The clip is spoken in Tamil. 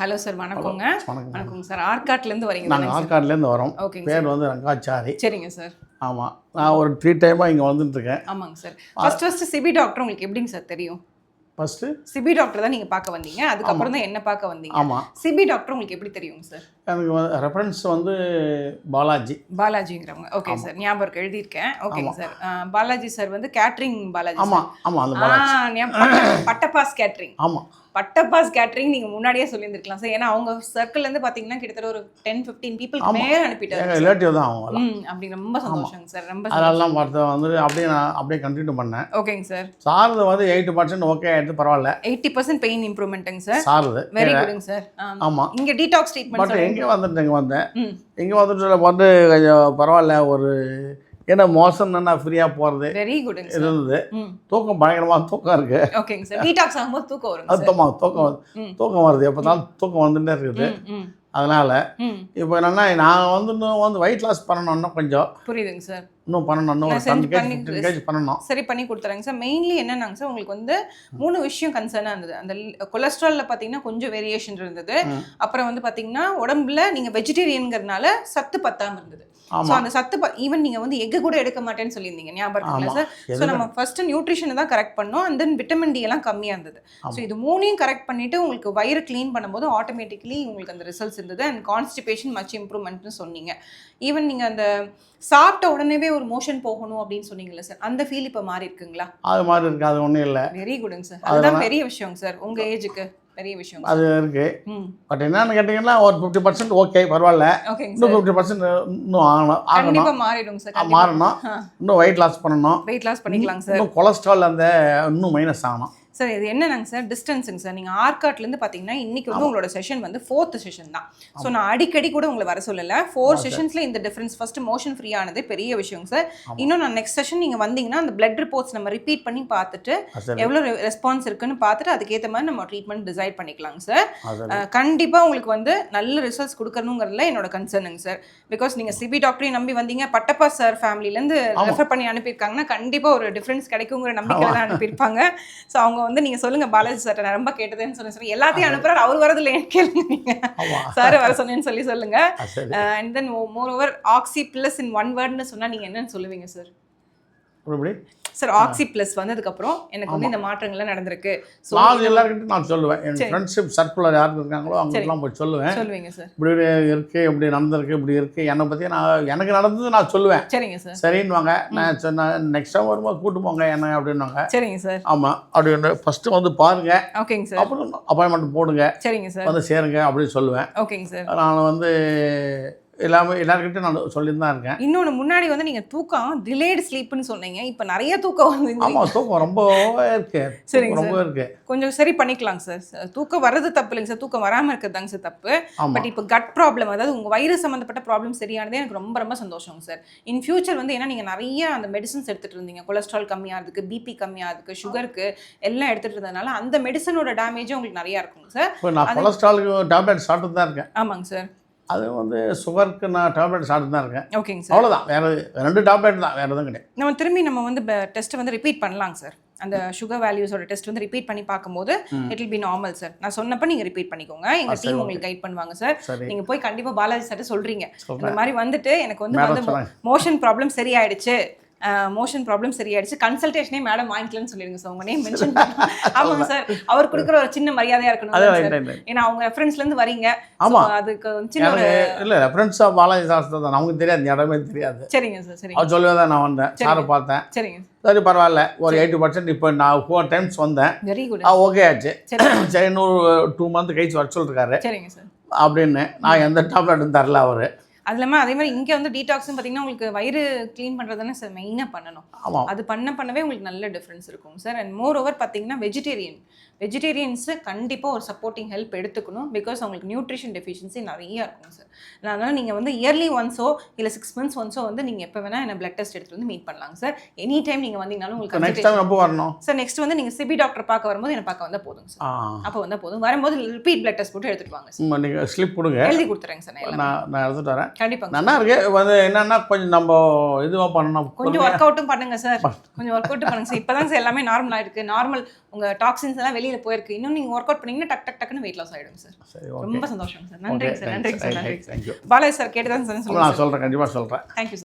ஹலோ சார், வணக்கங்க. வணக்கம். வணக்கங்க சார். ஆற்காட்லேருந்து வரீங்க நாங்கள் தானேங்க சார்? ஆற்காட்லேருந்து வரோம். ஓகேங்க பேர் சார். வந்து ரங்காச்சாரி. சரிங்க சார். ஆமாம், நான் ஒரு 3 டைமாக இங்கே வந்துட்டுருக்கேன். ஆமாங்க சார். ஃபர்ஸ்ட் சிபி டாக்டர் உங்களுக்கு எப்படிங்க சார் தெரியும்? ஃபஸ்ட்டு சிபி டாக்டர் தான் நீங்கள் பார்க்க வந்தீங்க, அதுக்கப்புறம் தான் என்ன பார்க்க வந்தீங்க. ஆமாம், சிபி டாக்டர் உங்களுக்கு எப்படி தெரியுங்க சார்? எனக்கு ரெஃபரன்ஸ் வந்து பாலாஜி. பாலாஜிங்கிறவங்க. ஓகே சார், ஞாபகம் இருக்கு, எழுதியிருக்கேன். ஓகேங்க சார். பாலாஜி சார் வந்து கேட்ரிங் பாலாஜி சார். ஆமாம் ஆமாம், அந்த பாலாஜி. பட்டப்பாஸ் கேட்ரிங். ஆமாம், பட்டப்பாஸ் கேட்ரிங் நீங்கள் முன்னாடியே சொல்லியிருந்துருக்கலாம் சார். ஏன்னா அவங்க சர்க்கிள்லேருந்து பார்த்தீங்கன்னா கிட்டத்தட்ட ஒரு 10-15 பீப்புளுக்கு மேலே அனுப்பிட்டாரு. எங்கள் ரிலேட்டிவ் தான் அவங்க. அப்படி ரொம்ப சந்தோஷங்க சார், ரொம்ப அதெல்லாம் பார்த்து வந்து அப்படியே நான் அப்படியே கண்டினியூ பண்ணேன். ஓகேங்க சார். சாரது வந்து 80% ஓகே ஆகிடுது, பரவாயில்ல. 80% பெயின் இம்ப்ரூவ்மெண்ட்டுங்க சார். சாரது வெரி குட்ங்க சார். ஆமாம். இங்கே டீடாக்ஸ் ட்ரீட்மெண்ட் பட் இங்கே வந்துட்டு இங்கே வந்தேன். இங்கே வந்துட்டு வந்து கொஞ்சம் பரவாயில்ல. ஒரு ஏன்னா மோசம் நான் ஃப்ரீயாக போகிறது வெரி குட்ங்க சார் இருந்தது. தூக்கம் பயங்கரமாக தூக்கம் இருக்குது. ஓகேங்க சார். டீடாக்ஸ் ஆகும்போது தூக்கம் வருங்க சார். தூக்கம் வருது, எப்போ தான் தூக்கம் வந்துட்டே இருக்குது. அதனால் இப்போ என்னென்னா நான் வந்து வெயிட் லாஸ் பண்ணணும்னா கொஞ்சம் புரியுதுங்க சார். இன்னும் பண்ணணும், இன்னும் ஒரு 10 kg பண்ணணும். சரி, பண்ணி கொடுத்துறேங்க சார். மெயின்லி என்னன்னாங்க சார், உங்களுக்கு வந்து 3 விஷயம் கன்சர்னாக இருந்தது. அந்த கொலஸ்ட்ராலில் பார்த்தீங்கன்னா கொஞ்சம் வேரியேஷன் இருந்தது. அப்புறம் வந்து பார்த்தீங்கன்னா உடம்புல நீங்கள் வெஜிடேரியனுங்கிறதுனால சத்து பத்தாமல் இருந்தது. ஸோ அந்த சத்து ஈவன் நீங்கள் வந்து எக்கு கூட எடுக்க மாட்டேன்னு சொல்லியிருந்தீங்க, ஞாபகம் இருக்குல்ல சார்? ஸோ நம்ம ஃபர்ஸ்ட்டு நியூட்ரிஷனை தான் கரெக்ட் பண்ணோம், அண்ட் தென் விட்டமின் டி எல்லாம் கம்மியாக இருந்தது. ஸோ இது 3ஐயும் கரெக்ட் பண்ணிவிட்டு உங்களுக்கு வயிறு க்ளீன் பண்ணும்போது ஆட்டோமேட்டிக்கலி உங்களுக்கு அந்த ரிசல்ட்ஸ் இருந்தது. அண்ட் கான்ஸ்டிபேஷன் மச் இம்ப்ரூவ்மெண்ட்னு சொன்னீங்க. ஈவன் நீங்கள் அந்த சாப்பிட்ட உடனே ஒரு மோஷன் போகணும் அப்படின்னு சொன்னீங்கல்ல சார், அந்த ஃபீல் இப்போ மாறி இருக்குங்களா? அது மாதிரி இருக்குது, அது ஒன்றும் இல்லை. வெரி குட்ங்க சார். அதுதான் பெரிய விஷயம் சார், உங்கள் ஏஜுக்கு பெரிய விஷயம் அது இருக்கு. பட் என்னன்னு கேட்டீங்கன்னா ஒரு 50% ஓகே, பரவாயில்ல. இன்னும் 50% இன்னும் கண்டிப்பா மாறிடும் சார். மாறணும், இன்னும் வெயிட் லாஸ் பண்ணணும். வெயிட் லாஸ் பண்ணிக்கலாம் சார். இன்னும் கொலஸ்ட்ரால் அந்த இன்னும் மைனஸ் ஆகணும் சார். இது என்னன்னாங்க சார், டிஸ்டன்ஸுங்க சார். நீங்கள் ஆற்காட்லேருந்து பார்த்தீங்கன்னா இன்றைக்கி வந்து உங்களோட செஷன் வந்து 4th செஷன் தான். ஸோ நான் அடிக்கடி கூட உங்களை வர சொல்லலை. 4 செஷன்ஸில் இந்த டிஃப்ரென்ஸ், ஃபஸ்ட்டு மோஷன் ஃப்ரீ ஆனது பெரிய விஷயங்க சார். இன்னும் நான் நெக்ஸ்ட் செஷன் நீங்கள் வந்தீங்கன்னா அந்த பிளட் ரிப்போர்ட்ஸ் நம்ம ரிப்பீட் பண்ணி பார்த்துட்டு எவ்வளோ ரெஸ்பான்ஸ் இருக்குன்னு பார்த்துட்டு அதுக்கேற்ற மாதிரி நம்ம ட்ரீட்மெண்ட் டிசைட் பண்ணிக்கலாங்க சார். கண்டிப்பாக உங்களுக்கு வந்து நல்ல ரிசல்ட்ஸ் கொடுக்கணுங்கிறதுல என்னோட கன்சர்னுங்க சார். பிகாஸ் நீங்கள் சிபி டாக்டரையும் நம்பி வந்தீங்க, பட்டப்பா சார் ஃபேமிலியிலேருந்து ரெஃபர் பண்ணி அனுப்பியிருக்காங்கன்னா கண்டிப்பாக ஒரு டிஃப்ரென்ஸ் கிடைக்குங்கிற நம்பிக்கையில் தான் அனுப்பியிருப்பாங்க. ஸோ அவங்க வந்து நீங்கள் சொல்லுங்கள் பாலாஜி சார் நான் ரொம்ப கேட்டதுன்னு சொல்லி எல்லாத்தையும் அனுப்புறாரு, அவர் வரதில்லை கேளுங்க, நீங்கள் சார் வர சொன்னேன்னு சொல்லுங்க. And then moreover oxy plus in 1 வேர்ட்னு சொன்னால் நீங்கள் என்னன்னு சொல்லுவீங்க சார்? சார் ஆக்சி பிளஸ் வந்ததுக்கப்புறம் எனக்கு வந்து இந்த மாற்றங்கள்லாம் நடந்திருக்கு. நான் எல்லாருக்கிட்டும் நான் சொல்லுவேன், என் ஃப்ரெண்ட்ஷிப் சர்க்குலர் யாருக்கு இருக்காங்களோ அவங்களுக்குலாம் போய் சொல்லுவீங்க சார். இப்படி இருக்கு, இப்படி நடந்திருக்கு, இப்படி இருக்கு, என்னை பற்றி எனக்கு நடந்தது நான் சொல்லுவேன். சரிங்க சார். சரின்னுவாங்க. நான் சொன்னேன் நெக்ஸ்ட் டைம் வரும்போது கூட்டு போங்க என்ன அப்படின்வாங்க. சரிங்க சார். ஆமாம் அப்படின்னு ஃபஸ்ட்டு வந்து பாருங்க. ஓகேங்க சார். அப்புறம் அப்பாயின்மெண்ட் போடுங்க. சரிங்க சார். வந்து சேருங்க அப்படின்னு சொல்லுவேன். ஓகேங்க சார். நான் வந்து எல்லாருக்கிட்டும் நான் சொல்லிட்டு தான் இருக்கேன். இன்னொன்று முன்னாடி வந்து நீங்கள் தூக்கம் டிலேடு ஸ்லீப்னு சொன்னீங்க, இப்போ நிறைய தூக்கம் வந்து. ஆமாம், தூக்கம் ரொம்பவே இருக்கு. சரிங்க, ரொம்ப இருக்கு. கொஞ்சம் சரி பண்ணிக்கலாங்க சார். தூக்கம் வர்றது தப்பு இல்லைங்க சார், தூக்கம் வராமல் இருக்கிறதாங்க சார் தப்பு. பட் இப்போ கட் ப்ராப்ளம், அதாவது உங்கள் வயிறு சம்மந்தப்பட்ட ப்ராப்ளம் சரியானதே எனக்கு ரொம்ப ரொம்ப சந்தோஷங்க சார். இன் ஃபியூச்சர் வந்து ஏன்னா நீங்கள் நிறைய அந்த மெடிசன்ஸ் எடுத்துகிட்டு இருந்தீங்க, கொலஸ்ட்ரால் கம்மியாகிறதுக்கு, பிபி கம்மியாகிறதுக்கு, சுகருக்கு எல்லாம் எடுத்துகிட்டு இருந்ததுனால அந்த மெடிசனோட டேமேஜும் உங்களுக்கு நிறையா இருக்குங்க சார். இப்போ நான் கொலஸ்ட்ராலுக்கு டேப்லெட் சாப்பிட்டு தான் இருக்கேன். ஆமாங்க சார். அது வந்து சுகருக்கு நான் டேப்லெட் சாப்பிட்டு தான் இருக்கேன். ஓகேங்க சார். அவ்வளோதான், வேறு 2 டேப்லெட் தான், வேறு எதுவும் கிடையாது. நம்ம வந்து டெஸ்ட்டை வந்து ரிப்பீட் பண்ணலாங்க சார். அந்த சுகர் வேல்யூஸோட டெஸ்ட் வந்து ரிப்பீட் பண்ணி பார்க்கும்போது it will be normal sir. நான் சொன்னப்போ நீங்கள் ரிப்பீட் பண்ணிக்கோங்க, எங்கள் டீம் உங்களுக்கு கைட் பண்ணுவாங்க சார். நீங்கள் போய் கண்டிப்பாக பாலாஜி சார் சொல்கிறீங்க இந்த மாதிரி வந்துட்டு எனக்கு வந்து மோஷன் ப்ராப்ளம் சரியாயிடுச்சு, மோஷன் ப்ராப்ளம் சரியாயிடுச்சு, கன்சல்டேஷனே மேடம் வாங்கிக்கலன்னு சொல்லிடுங்க சார். உங்க நேம் மென்ஷன் பண்ணுங்க. ஆமாங்க சார், அவர் கொடுக்குற ஒரு சின்ன மரியாதையா இருக்கணும் சார். ஏன்னா அவங்க ரெஃபரன்ஸ்லேருந்து வரீங்க. அதுக்கு சின்ன இல்லை ரெஃபரன்ஸாக பாலாஜி சாஸ்திரம் தான், நமக்கு தெரியாது, இந்த இடமே தெரியாது. சரிங்க சார். சரி, அவர் சொல்லவே தான் நான் வந்தேன், சாரை பார்த்தேன். சரிங்க, சரி பரவாயில்ல, ஒரு 80% இப்போ நான் 4 டைம்ஸ் வந்தேன். வெரி குட், ஓகே ஆச்சு. சரி இன்னொரு 2 மந்த் கழிச்சு வர சொல்லிருக்காரு. சரிங்க சார் அப்படின்னு நான் எந்த டேப்லெட்டும் தரல அவர். அது இல்லாமல் அதே மாதிரி இங்கே வந்து டீடாக்ஸ்னு பார்த்தீங்கன்னா உங்களுக்கு வயிறு க்ளீன் பண்ணுறது தானே சார் மெயினாக பண்ணணும். ஆமாம், அது பண்ணவே உங்களுக்கு நல்ல டிஃப்ரென்ஸ் இருக்கும் சார். அண்ட் மோர் ஓவர் பார்த்தீங்கன்னா வெஜிடேரியன்ஸு கண்டிப்பாக ஒரு சப்போர்ட்டிங் ஹெல்ப் எடுத்துக்கணும். பிகாஸ் அவங்களுக்கு நியூட்ரிஷன் டெஃபிஷியன்சி நிறையா இருக்கும் சார். அதனால் நீங்கள் வந்து இயர்லி ஒன்ஸோ இல்லை 6 months ஒன்ஸோ வந்து நீங்கள் எப்போ வேணால் என்ன பிளட் டெஸ்ட் எடுத்துகிட்டு வந்து மீட் பண்ணலாங்க சார். எனி டைம் நீங்கள் வந்தீங்கனாலும் உங்களுக்கு நெக்ஸ்ட் டைம் எப்போ வரணும் சார்? நெக்ஸ்ட் வந்து நீங்கள் சிபி டாக்டர் பார்க்க வரும்போது என்ன பார்க்க வந்தால் போதுங்க சார். அப்போ வந்தால் போதும். வரும்போது ரிப்பீட் பிளட் டெஸ்ட் போட்டு எடுத்துகிட்டு வாங்க சார். நீங்கள் ஸ்லிப் கொடுங்க, எழுதி கொடுத்துறேங்க சார். நான் எடுத்துகிட்டு வரேன். கண்டிப்பாங்க நல்லா இருக்கு. வந்து என்னன்னா கொஞ்சம் நம்ம இதுவாக பண்ணணும். கொஞ்சம் ஒர்க் அவுட்டும் பண்ணுங்க சார். கொஞ்சம் ஒர்க் அவுட் பண்ணுங்க சார். இப்பதான் சார் எல்லாமே நார்மல் ஆயிருக்கு. நார்மல் உங்க டாக்ஸின்ஸ் எல்லாம் வெளியில போயிருக்கு. இன்னும் நீங்க ஒர்க் அவுட் பண்ணீங்கன்னா டக்குன்னு வெயிட் லாஸ் ஆயிடும் சார். சரி, ஓகே. ரொம்ப சந்தோஷம் சார். நன்றிங்க சார். நன்றிங்க சார். நன்றி. தேங்க்யூ. பாலாஜி சார் கேட்டுதான் சார் சொல்லுங்க. நான் சொல்கிறேன், கண்டிப்பாக சொல்கிறேன். Thank you sir.